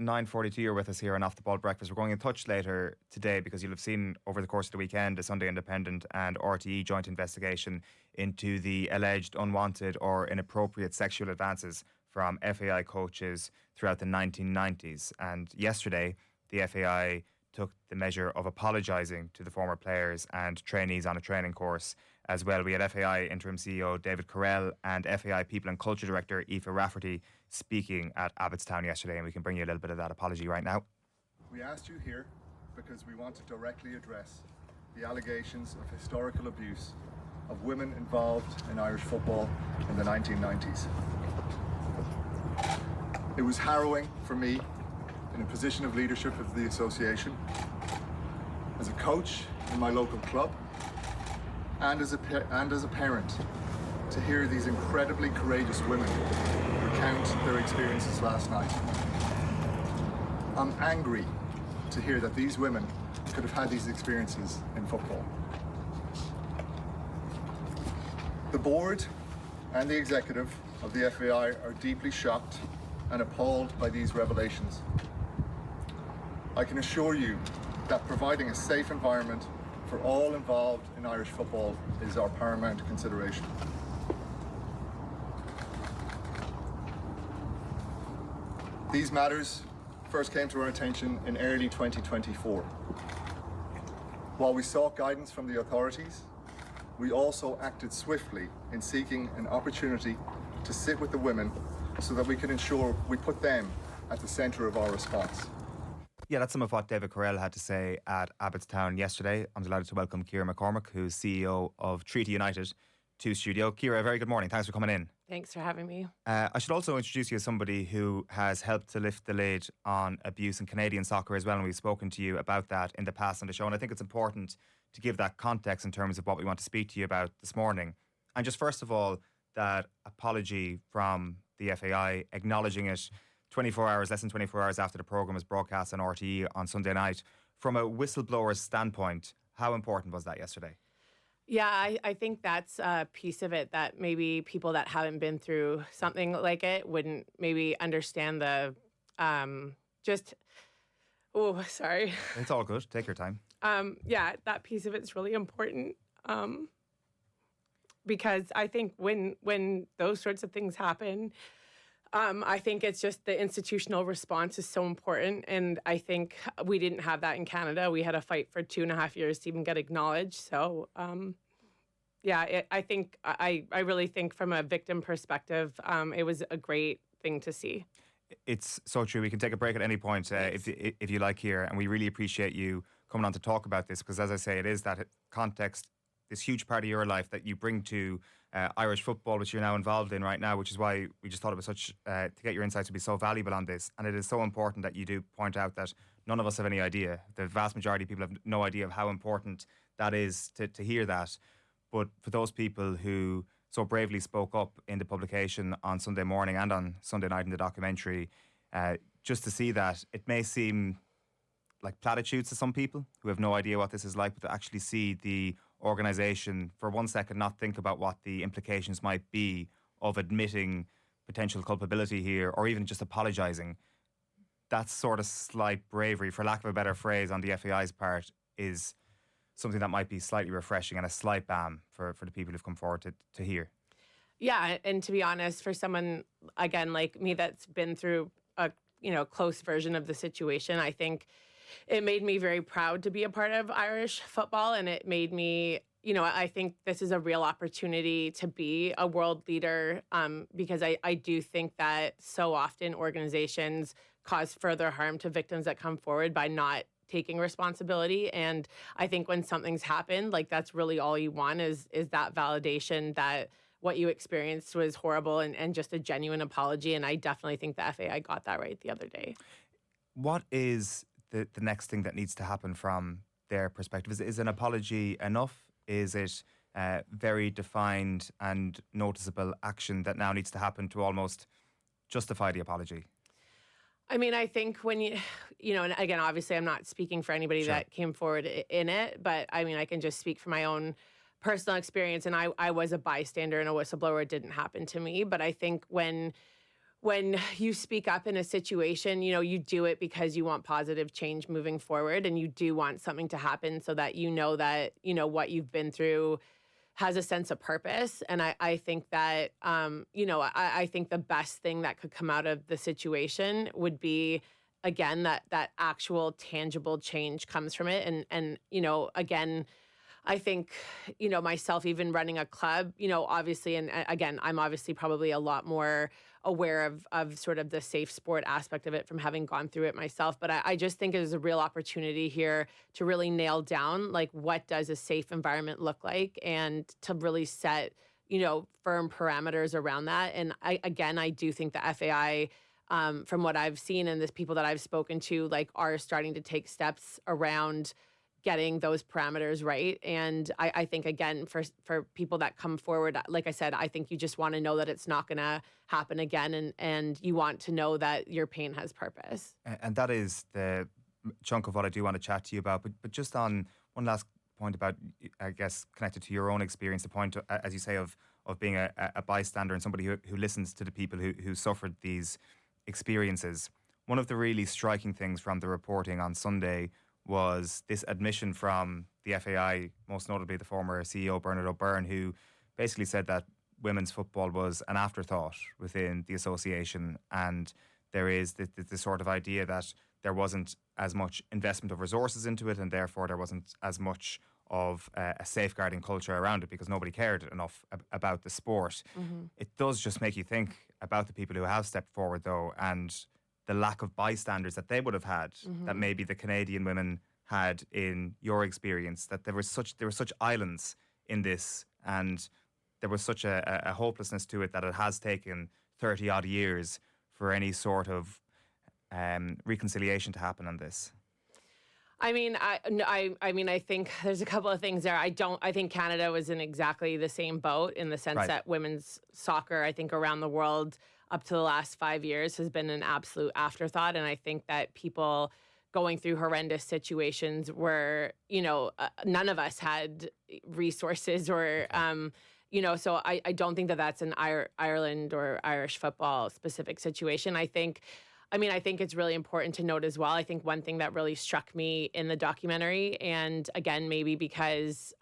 9:42, you're with us here on Off the Ball Breakfast. We're going in touch later today because you'll have seen over the course of the weekend a Sunday Independent and RTE joint investigation into the alleged unwanted or inappropriate sexual advances from FAI coaches throughout the 1990s. And yesterday, the FAI took the measure of apologising to the former players and trainees on a training course as well. We had FAI Interim CEO David Carrell and FAI People and Culture Director Aoife Rafferty speaking at Abbottstown yesterday, and we can bring you a little bit of that apology right now. We asked you here because we want to directly address the allegations of historical abuse of women involved in Irish football in the 1990s. It was harrowing for me in a position of leadership of the association, as a coach in my local club, and as a parent, to hear these incredibly courageous women recount their experiences last night. I'm angry to hear that these women could have had these experiences in football. The board and the executive of the FAI are deeply shocked and appalled by these revelations. I can assure you that providing a safe environment for all involved in Irish football is our paramount consideration. These matters first came to our attention in early 2024. While we sought guidance from the authorities, we also acted swiftly in seeking an opportunity to sit with the women so that we can ensure we put them at the centre of our response. Yeah, that's some of what David Carrell had to say at Abbottstown yesterday. I'm delighted to welcome Ciara McCormack, who's CEO of Treaty United, to studio. Ciara, very good morning. Thanks for coming in. Thanks for having me. I should also introduce you as somebody who has helped to lift the lid on abuse in Canadian soccer as well, and we've spoken to you about that in the past on the show, and I think it's important to give that context in terms of what we want to speak to you about this morning. And just first of all, that apology from the FAI, acknowledging it 24 hours, less than 24 hours after the programme was broadcast on RTE on Sunday night. From a whistleblower's standpoint, how important was that yesterday? Yeah, I think that's a piece of it that maybe people that haven't been through something like it wouldn't maybe understand the sorry. It's all good. Take your time. Yeah, that piece of it's really important because I think when those sorts of things happen, I think it's just the institutional response is so important. And I think we didn't have that in Canada. We had to fight for 2.5 years to even get acknowledged. So, I really think from a victim perspective, it was a great thing to see. It's so true. We can take a break at any point if you like here. And we really appreciate you coming on to talk about this because, as I say, it is that context, this huge part of your life that you bring to Irish football, which you're now involved in right now, which is why we just thought it was such, to get your insights would be so valuable on this. And it is so important that you do point out that none of us have any idea. The vast majority of people have no idea of how important that is to hear that. But for those people who so bravely spoke up in the publication on Sunday morning and on Sunday night in the documentary, just to see that, it may seem like platitudes to some people who have no idea what this is like, but to actually see the organisation for 1 second not think about what the implications might be of admitting potential culpability here or even just apologising. That sort of slight bravery, for lack of a better phrase, on the FAI's part is something that might be slightly refreshing and a slight balm for the people who've come forward to hear. Yeah, and to be honest, for someone, again, like me that's been through a close version of the situation, I think it made me very proud to be a part of Irish football, and it made me, I think this is a real opportunity to be a world leader because I do think that so often organizations cause further harm to victims that come forward by not taking responsibility. And I think when something's happened, like that's really all you want is that validation that what you experienced was horrible and just a genuine apology. And I definitely think the FAI got that right the other day. What is the next thing that needs to happen from their perspective? Is an apology enough? Is it very defined and noticeable action that now needs to happen to almost justify the apology? I mean, I think when and again, obviously I'm not speaking for anybody Sure. that came forward in it, but I mean, I can just speak for my own personal experience. And I was a bystander and a whistleblower. It didn't happen to me. But I think when when you speak up in a situation, you do it because you want positive change moving forward, and you do want something to happen so that that, what you've been through has a sense of purpose. And I think that, I think the best thing that could come out of the situation would be, again, that actual tangible change comes from it. And again, I think, myself even running a club, obviously, and again, I'm obviously probably a lot more aware of sort of the safe sport aspect of it from having gone through it myself. But I just think there's a real opportunity here to really nail down, like, what does a safe environment look like, and to really set, firm parameters around that. And I do think the FAI, from what I've seen and the people that I've spoken to, like, are starting to take steps around getting those parameters right. And I think, again, for people that come forward, like I said, I think you just want to know that it's not going to happen again. And you want to know that your pain has purpose. And that is the chunk of what I do want to chat to you about. But just on one last point about, I guess, connected to your own experience, the point, as you say, of being a bystander and somebody who listens to the people who suffered these experiences. One of the really striking things from the reporting on Sunday was this admission from the FAI, most notably the former CEO, Bernard O'Byrne, who basically said that women's football was an afterthought within the association. And there is this sort of idea that there wasn't as much investment of resources into it, and therefore there wasn't as much of a safeguarding culture around it because nobody cared enough about the sport. Mm-hmm. It does just make you think about the people who have stepped forward, though, and the lack of bystanders that they would have had, mm-hmm. that maybe the Canadian women had in your experience, that there were such islands in this, and there was such a hopelessness to it that it has taken 30 odd years for any sort of reconciliation to happen on this. I mean, I think there's a couple of things there. I think Canada was in exactly the same boat, in the sense right. that women's soccer, I think, around the world up to the last 5 years has been an absolute afterthought. And I think that people going through horrendous situations where, none of us had resources or, so I don't think that that's an Ireland or Irish football specific situation. I think it's really important to note as well. I think one thing that really struck me in the documentary, and again, maybe because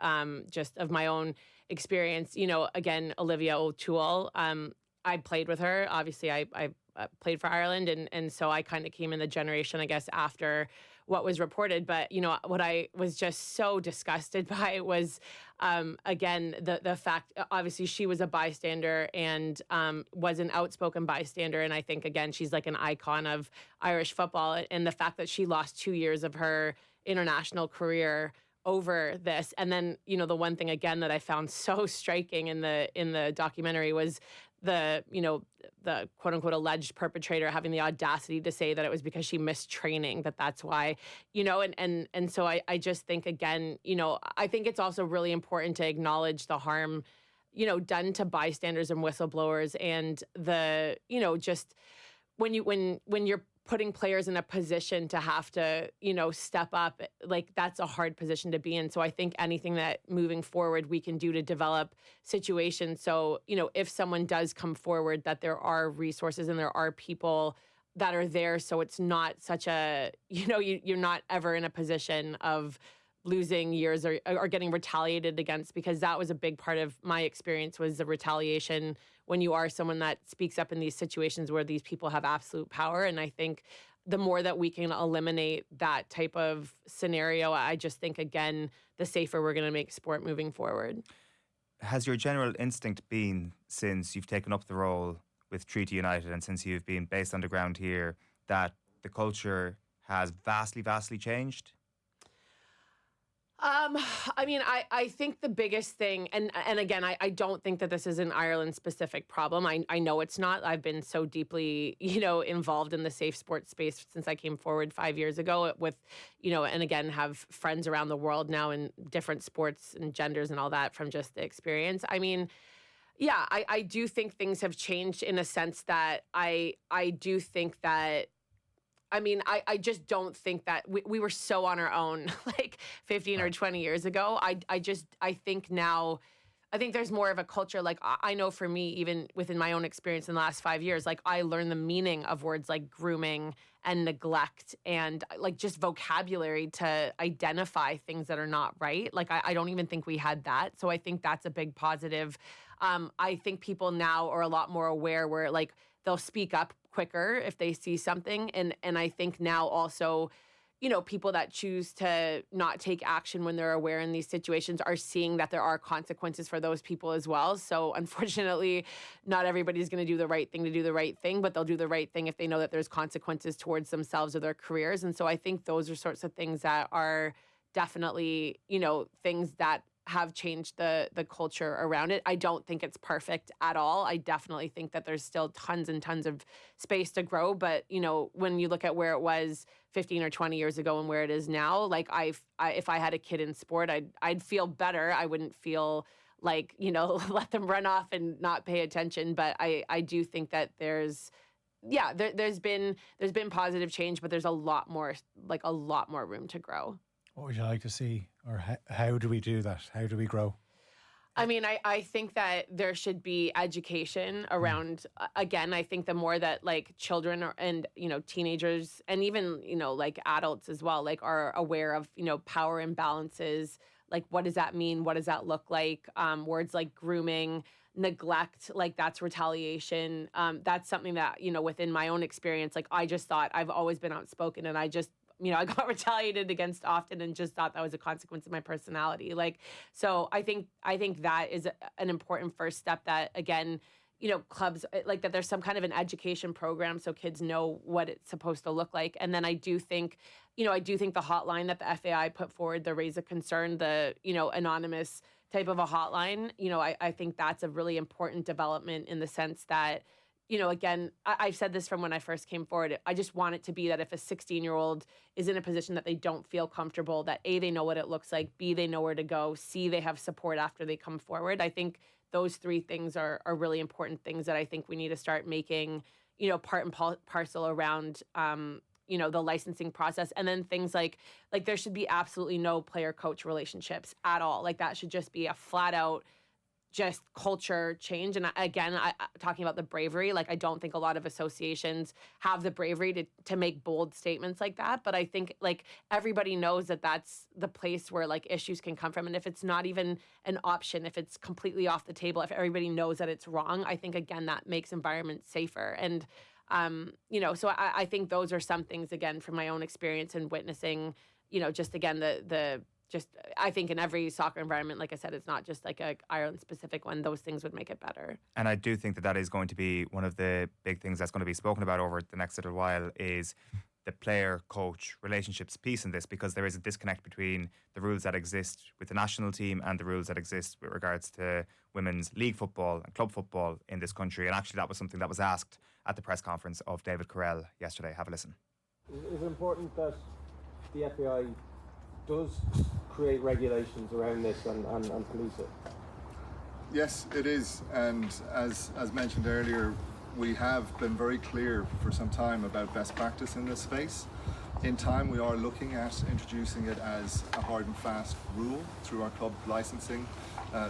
just of my own experience, again, Olivia O'Toole, I played with her. Obviously, I played for Ireland, and so I kind of came in the generation, I guess, after what was reported. But, what I was just so disgusted by was, again, the fact, obviously, she was a bystander and was an outspoken bystander. And I think, again, she's like an icon of Irish football. And the fact that she lost 2 years of her international career over this. And then, the one thing, again, that I found so striking in the documentary was the quote unquote alleged perpetrator having the audacity to say that it was because she missed training, that's why, and so I just think, again, I think it's also really important to acknowledge the harm, done to bystanders and whistleblowers, and the, just when you're putting players in a position to have to, step up, like, that's a hard position to be in. So I think anything that moving forward we can do to develop situations. So, if someone does come forward, that there are resources and there are people that are there. So it's not such a, you're not ever in a position of losing years or getting retaliated against, because that was a big part of my experience, was the retaliation when you are someone that speaks up in these situations where these people have absolute power. And I think the more that we can eliminate that type of scenario, I just think, again, the safer we're going to make sport moving forward. Has your general instinct been, since you've taken up the role with Treaty United and since you've been based on the ground here, that the culture has vastly changed? I think the biggest thing, and again, I don't think that this is an Ireland specific problem. I know it's not. I've been so deeply, involved in the safe sports space since I came forward 5 years ago with, and again, have friends around the world now in different sports and genders and all that from just the experience. I mean, yeah, I do think things have changed in a sense that I do think that, I just don't think that we were so on our own like 15 or 20 years ago. I think now I think there's more of a culture. Like I know for me, even within my own experience in the last 5 years, like I learned the meaning of words like grooming and neglect and like just vocabulary to identify things that are not right. Like I don't even think we had that. So I think that's a big positive. I think people now are a lot more aware where like they'll speak up quicker if they see something. And I think now also, you know, people that choose to not take action when they're aware in these situations are seeing that there are consequences for those people as well. So unfortunately, not everybody's going to do the right thing to do the right thing, but they'll do the right thing if they know that there's consequences towards themselves or their careers. And so I think those are sorts of things that are definitely, you know, things that have changed the culture around it. I don't think it's perfect at all. I definitely think that there's still tons and tons of space to grow. But, you know, when you look at where it was 15 or 20 years ago and where it is now, like if I had a kid in sport, I'd feel better. I wouldn't feel like, you know, let them run off and not pay attention. But I do think that there's been positive change, but there's a lot more room to grow. What would you like to see, or how do we do that? How do we grow? I mean, I think that there should be education around, again, I think the more that like children and, you know, teenagers and even, you know, like adults as well, like are aware of, you know, power imbalances, like what does that mean? What does that look like? Words like grooming, neglect, like that's retaliation. That's something that, you know, within my own experience, like I just thought I've always been outspoken and I just, you know, I got retaliated against often and just thought that was a consequence of my personality. Like, so I think that is an important first step that, again, you know, clubs, like that there's some kind of an education program so kids know what it's supposed to look like. And then I do think the hotline that the FAI put forward, the Raise a Concern, the, you know, anonymous type of a hotline, you know, I think that's a really important development in the sense that, you know, again, I've said this from when I first came forward. I just want it to be that if a 16-year-old is in a position that they don't feel comfortable, that A, they know what it looks like, B, they know where to go, C, they have support after they come forward. I think those three things are really important things that I think we need to start making, you know, part and parcel around, you know, the licensing process. And then things like there should be absolutely no player-coach relationships at all. Like that should just be a flat-out just culture change. And again, talking about the bravery, like I don't think a lot of associations have the bravery to make bold statements like that. But I think like everybody knows that that's the place where like issues can come from. And if it's not even an option, if it's completely off the table, if everybody knows that it's wrong, I think again, that makes environments safer. And, you know, so I think those are some things, again, from my own experience and witnessing, you know, just again, I think in every soccer environment, like I said, it's not just like a Ireland specific one. Those things would make it better. And I do think that is going to be one of the big things that's going to be spoken about over the next little while is the player-coach relationships piece in this, because there is a disconnect between the rules that exist with the national team and the rules that exist with regards to women's league football and club football in this country. And actually that was something that was asked at the press conference of David Carell yesterday. Have a listen. Is it important that the FAI does create regulations around this and police it? Yes, it is. And as mentioned earlier, we have been very clear for some time about best practice in this space. In time, we are looking at introducing it as a hard and fast rule through our club licensing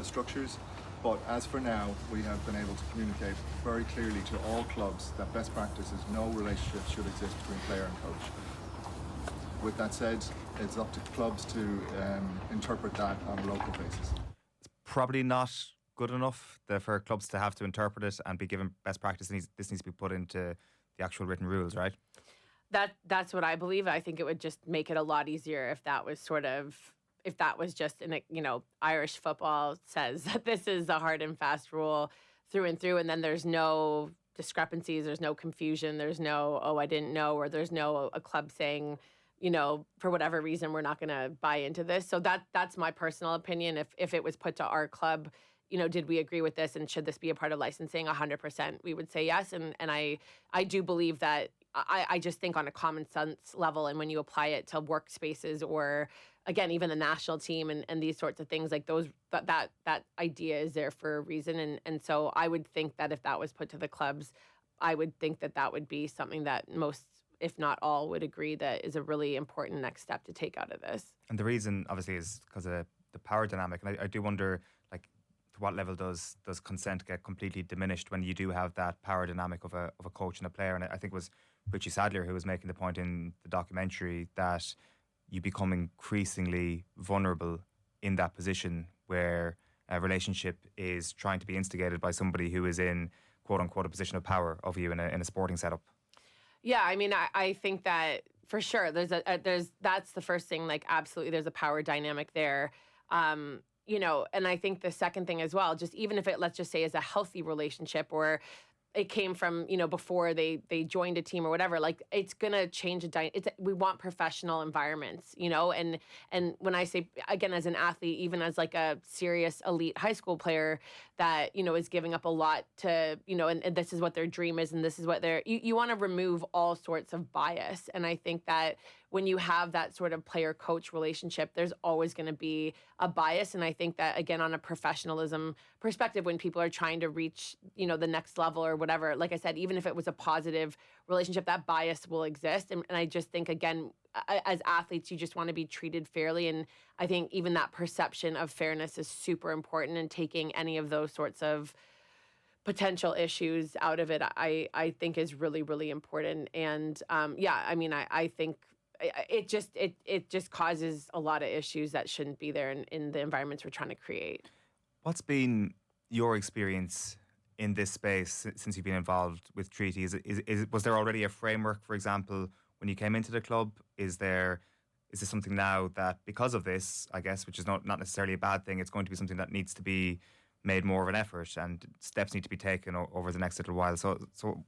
structures. But as for now, we have been able to communicate very clearly to all clubs that best practice is no relationship should exist between player and coach. With that said, it's up to clubs to interpret that on a local basis. It's probably not good enough for clubs to have to interpret it and be given best practice. This needs to be put into the actual written rules, right? That's what I believe. I think it would just make it a lot easier if that was just in a, you know, Irish football says that this is a hard and fast rule through and through, and then there's no discrepancies, there's no confusion, there's no, oh, I didn't know, or there's no a club saying, you know, for whatever reason, we're not going to buy into this. So that's my personal opinion. If it was put to our club, you know, did we agree with this and should this be a part of licensing? 100%, we would say yes. And I do believe that I just think on a common sense level, and when you apply it to workspaces or, again, even the national team and these sorts of things, like those, that idea is there for a reason. And so I would think that if that was put to the clubs, I would think that would be something that most, if not all, would agree that is a really important next step to take out of this. And the reason, obviously, is because of the power dynamic. And I do wonder, like, to what level does consent get completely diminished when you do have that power dynamic of a coach and a player? And I think it was Richie Sadler who was making the point in the documentary that you become increasingly vulnerable in that position where a relationship is trying to be instigated by somebody who is in quote unquote a position of power over you in a sporting setup. Yeah, I mean, I think that for sure that's the first thing, like absolutely there's a power dynamic there. You know, and I think the second thing as well, just even if it, let's just say, is a healthy relationship or it came from, you know, before they joined a team or whatever, like it's gonna change we want professional environments, you know, and when I say, again, as an athlete, even as like a serious elite high school player that, you know, is giving up a lot to, you know, and this is what their dream is and this is what you want to remove all sorts of bias. And I think that when you have that sort of player-coach relationship, there's always going to be a bias. And I think that, again, on a professionalism perspective, when people are trying to reach, you know, the next level or whatever, like I said, even if it was a positive relationship, that bias will exist. And I just think, again, as athletes, you just want to be treated fairly. And I think even that perception of fairness is super important, and taking any of those sorts of potential issues out of it, I think is really, really important. And yeah, I mean, I think it just causes a lot of issues that shouldn't be there in the environments we're trying to create. What's been your experience in this space since you've been involved with Treaty? Was there already a framework, for example, when you came into the club? Is this something now that, because of this, I guess, which is not necessarily a bad thing, it's going to be something that needs to be made more of an effort and steps need to be taken over the next little while? So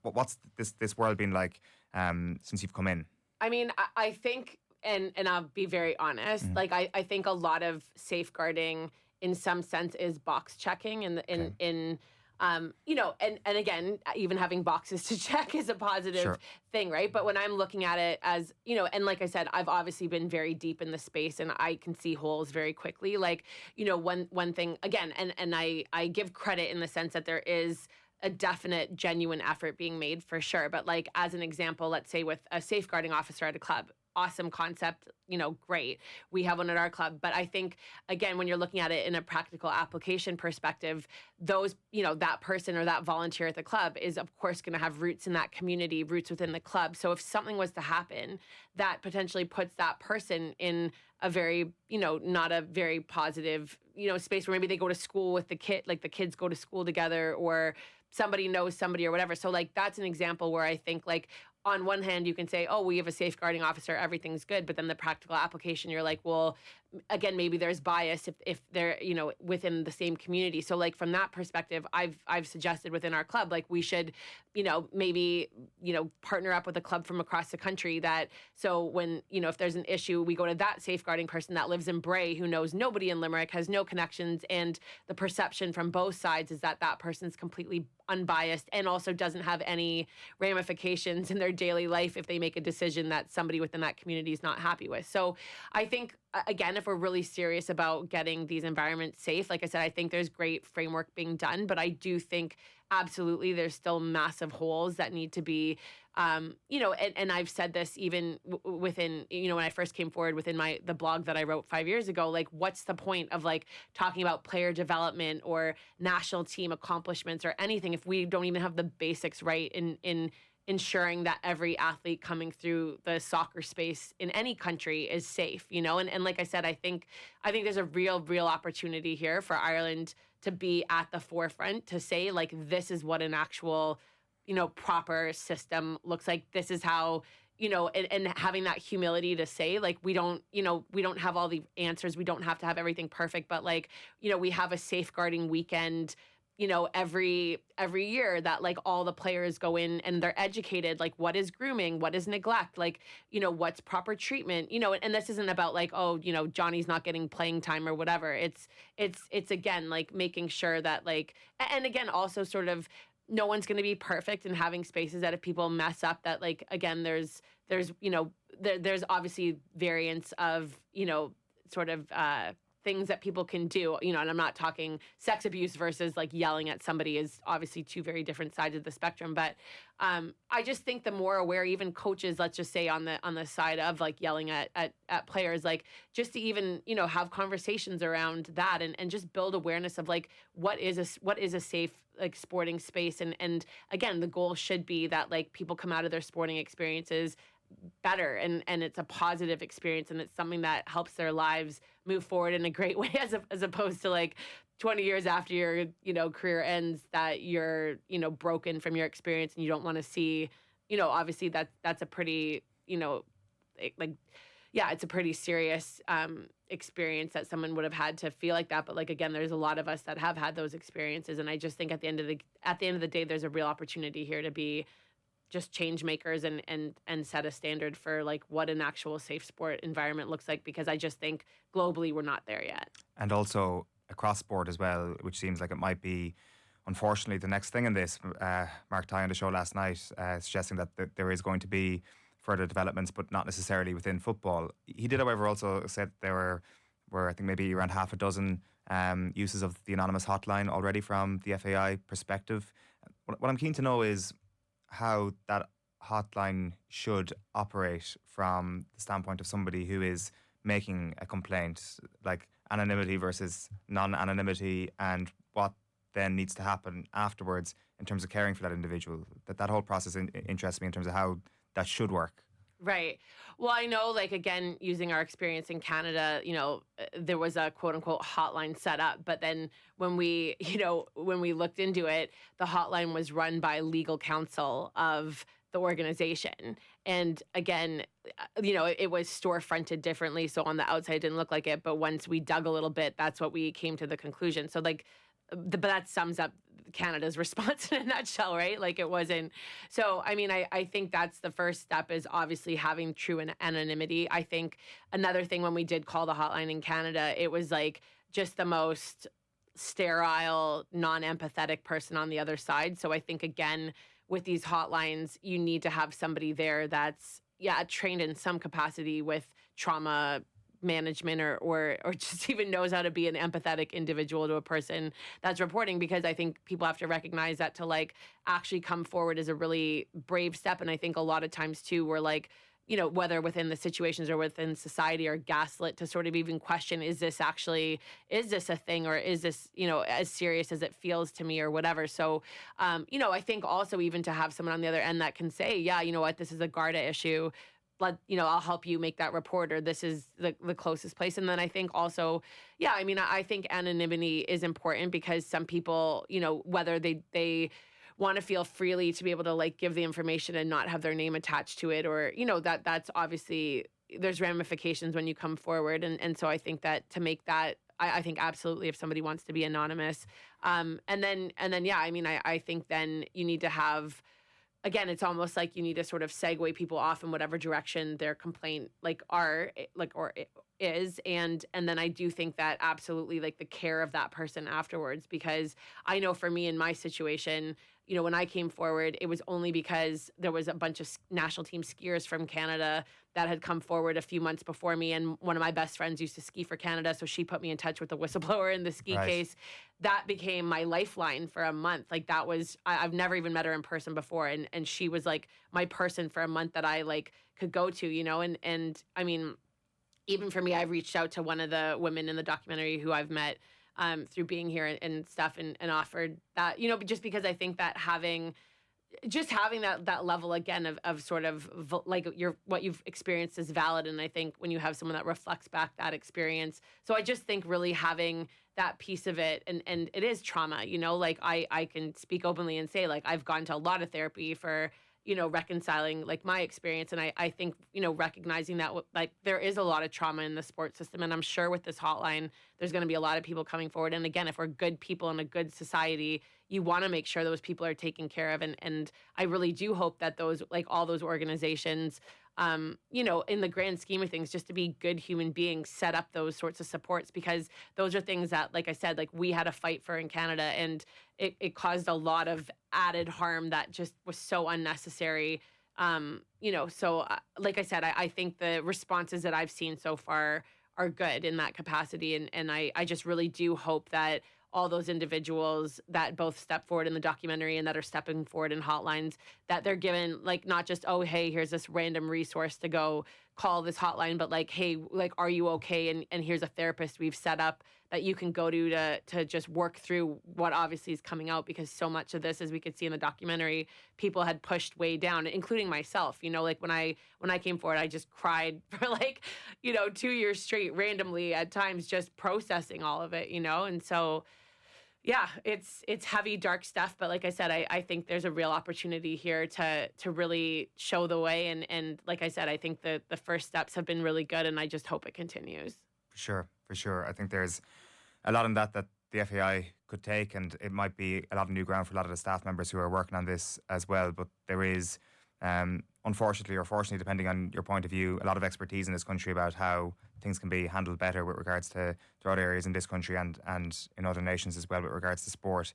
what's this world been like since you've come in? I mean, I think, and I'll be very honest, like I think a lot of safeguarding in some sense is box checking in you know, and again, even having boxes to check is a positive thing, right? But when I'm looking at it as, you know, and like I said, I've obviously been very deep in the space and I can see holes very quickly. Like, you know, one thing, again, and I give credit in the sense that there is a definite, genuine effort being made for sure. But like, as an example, let's say with a safeguarding officer at a club, awesome concept, you know, great. We have one at our club. But I think, again, when you're looking at it in a practical application perspective, those, you know, that person or that volunteer at the club is, of course, going to have roots in that community, roots within the club. So if something was to happen, that potentially puts that person in a very, you know, not a very positive, you know, space where maybe they go to school with the kid, like the kids go to school together, or somebody knows somebody or whatever. So like, that's an example where I think, like, on one hand, you can say, oh, we have a safeguarding officer, everything's good. But then the practical application, you're like, well, again, maybe there's bias if they're, you know, within the same community. So like, from that perspective, I've suggested within our club, like, we should, you know, maybe, you know, partner up with a club from across the country that, so when, you know, if there's an issue, we go to that safeguarding person that lives in Bray, who knows nobody in Limerick, has no connections. And the perception from both sides is that that person's completely unbiased and also doesn't have any ramifications in their daily life if they make a decision that somebody within that community is not happy with. So I think, again, if we're really serious about getting these environments safe, like I said, I think there's great framework being done, but I do think absolutely there's still massive holes that need to be, you know, and I've said this even within, you know, when I first came forward within the blog that I wrote 5 years ago, like, what's the point of like talking about player development or national team accomplishments or anything if we don't even have the basics right in ensuring that every athlete coming through the soccer space in any country is safe, you know? And like I said, I think there's a real opportunity here for Ireland to be at the forefront, to say, like, this is what an actual, you know, proper system looks like. This is how, you know, and having that humility to say, like, we don't have all the answers. We don't have to have everything perfect, but like, you know, we have a safeguarding weekend, you know, every year that like all the players go in and they're educated, like, what is grooming, what is neglect, like, you know, what's proper treatment, you know, and this isn't about like, oh, you know, Johnny's not getting playing time or whatever. It's again, like, making sure that, like, and again, also sort of, no one's going to be perfect, and having spaces that if people mess up, that, like, again, there's, you know, there's obviously variants of, you know, sort of, things that people can do, and I'm not talking sex abuse versus like yelling at somebody is obviously two very different sides of the spectrum. But I just think the more aware, even coaches, let's just say on the side of like yelling at players, like just to even, have conversations around that and just build awareness of like, what is a safe like sporting space. And again, the goal should be that like people come out of their sporting experiences better and it's a positive experience and it's something that helps their lives move forward in a great way as opposed to like 20 years after your career ends that you're broken from your experience and you don't want to see obviously that's a pretty it's a pretty serious experience that someone would have had to feel like that. But like again, there's a lot of us that have had those experiences, and I just think at the end of the day, there's a real opportunity here to be just change makers and set a standard for like what an actual safe sport environment looks like, because I just think globally we're not there yet. And also across sport as well, which seems like it might be, unfortunately, the next thing in this. Mark Ty on the show last night suggesting that there is going to be further developments, but not necessarily within football. He did, however, also said there were I think maybe around half a dozen uses of the anonymous hotline already from the FAI perspective. What I'm keen to know is how that hotline should operate from the standpoint of somebody who is making a complaint, like anonymity versus non-anonymity, and what then needs to happen afterwards in terms of caring for that individual. That whole process interests me in terms of how that should work. Right. Well, I know, like, again, using our experience in Canada, there was a quote unquote hotline set up. But then when we looked into it, the hotline was run by legal counsel of the organization. And again, it was storefronted differently. So on the outside, it didn't look like it. But once we dug a little bit, that's what we came to the conclusion. So like, but that sums up Canada's response in a nutshell, right? Like it wasn't. So, I mean, I think that's the first step, is obviously having true anonymity. I think another thing, when we did call the hotline in Canada, it was like just the most sterile, non-empathetic person on the other side. So I think, again, with these hotlines, you need to have somebody there that's, trained in some capacity with trauma management or just even knows how to be an empathetic individual to a person that's reporting, because I think people have to recognize that to like actually come forward is a really brave step. And I think a lot of times too, we're like, whether within the situations or within society, are gaslit to sort of even question, is this a thing, or is this, as serious as it feels to me or whatever. So, I think also even to have someone on the other end that can say, yeah, you know what, this is a Garda issue. I'll help you make that report, or this is the closest place. And then I think also, I think anonymity is important, because some people, whether they want to feel freely to be able to like give the information and not have their name attached to it, or, that's obviously, there's ramifications when you come forward. And so I think that to make that, I think absolutely, if somebody wants to be anonymous, and then, I think then you need to have, again, it's almost like you need to sort of segue people off in whatever direction their complaint is. And then I do think that absolutely, like, the care of that person afterwards, because I know for me in my situation, when I came forward, it was only because there was a bunch of national team skiers from Canada that had come forward a few months before me. And one of my best friends used to ski for Canada, so she put me in touch with the whistleblower in the ski case. That became my lifeline for a month. Like, that was, I've never even met her in person before. And she was like my person for a month that I like could go to, and I mean, even for me, I reached out to one of the women in the documentary who I've met through being here and stuff, and offered that, just because I think that having that level again of sort of like what you've experienced is valid. And I think when you have someone that reflects back that experience, so I just think really having that piece of it, and it is trauma, like I can speak openly and say, like, I've gone to a lot of therapy for reconciling like my experience. And I think, recognizing that like there is a lot of trauma in the sports system. And I'm sure with this hotline, there's going to be a lot of people coming forward. And again, if we're good people in a good society, you want to make sure those people are taken care of. And I really do hope that those, like all those organizations, in the grand scheme of things, just to be good human beings, set up those sorts of supports, because those are things that, like I said, like we had a fight for in Canada, and it caused a lot of added harm that just was so unnecessary. So like I said, I think the responses that I've seen so far good in that capacity. And I just really do hope that all those individuals that both step forward in the documentary and that are stepping forward in hotlines, that they're given like not just, oh, hey, here's this random resource to go call this hotline, but like, hey, like, are you okay? And here's a therapist we've set up that you can go to just work through what obviously is coming out, because so much of this, as we could see in the documentary, people had pushed way down, including myself. You know, like when I came forward, I just cried for like, 2 years straight, randomly at times, just processing all of it, and so yeah, it's heavy, dark stuff. But like I said, I think there's a real opportunity here to really show the way. And like I said, I think the first steps have been really good, and I just hope it continues. For sure. I think there's a lot in that the FAI could take, and it might be a lot of new ground for a lot of the staff members who are working on this as well. But there is, unfortunately or fortunately, depending on your point of view, a lot of expertise in this country about how things can be handled better with regards to other areas in this country and in other nations as well with regards to sport.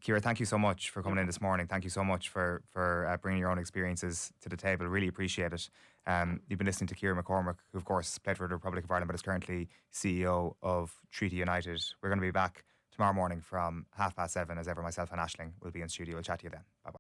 Ciara, thank you so much for coming in this morning. Thank you so much for bringing your own experiences to the table. Really appreciate it. You've been listening to Ciara McCormack, who of course played for the Republic of Ireland but is currently CEO of Treaty United. We're going to be back tomorrow morning from 7:30 as ever. Myself and Aisling will be in studio. We'll chat to you then. Bye-bye.